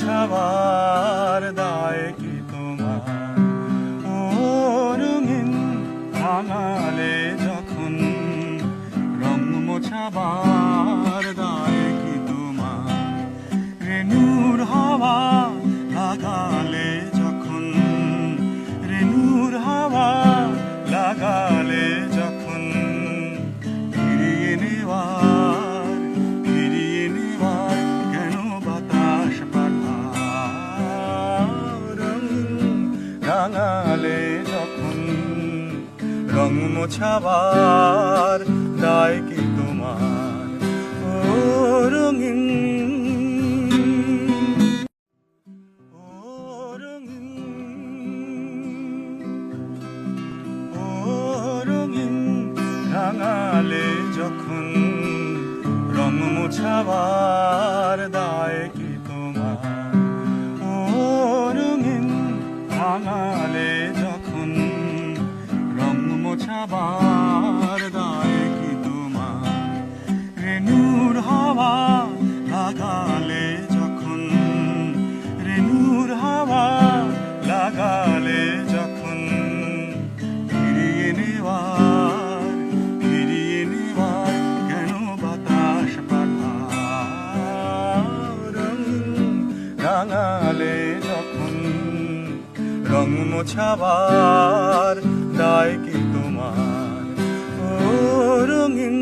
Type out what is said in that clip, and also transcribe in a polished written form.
মোছাবার দায় কি তোমার? ও রঙিন রাঙালে যখন রং মোছাবার দায় কি তোমার? রেণুর হাওয়া লাগালে যখন, রেণুর হাওয়া লাগালে যখন ফিরিয়ে নেওয়ার কেন বাতাস পাঠাও? রাঙালে যখন রং মোছাবার দায় কি তোমার? ও রঙিন, ও রঙিন, ও রঙিন রাঙালে যখন রং মোছাবার দায় কি তোমার? ও রঙিন রাঙালে যখন রং মোছাবার দায় কি তোমার? রেণুর হাওয়া লাগালে যখন, রেণুর হাওয়া লাগালে যখন ফিরিয়ে নেওয়ার কেন বাতাস পাঠাও? রাঙালে যখন রং মোছাবার দায় কি তোমার? ও রঙিন।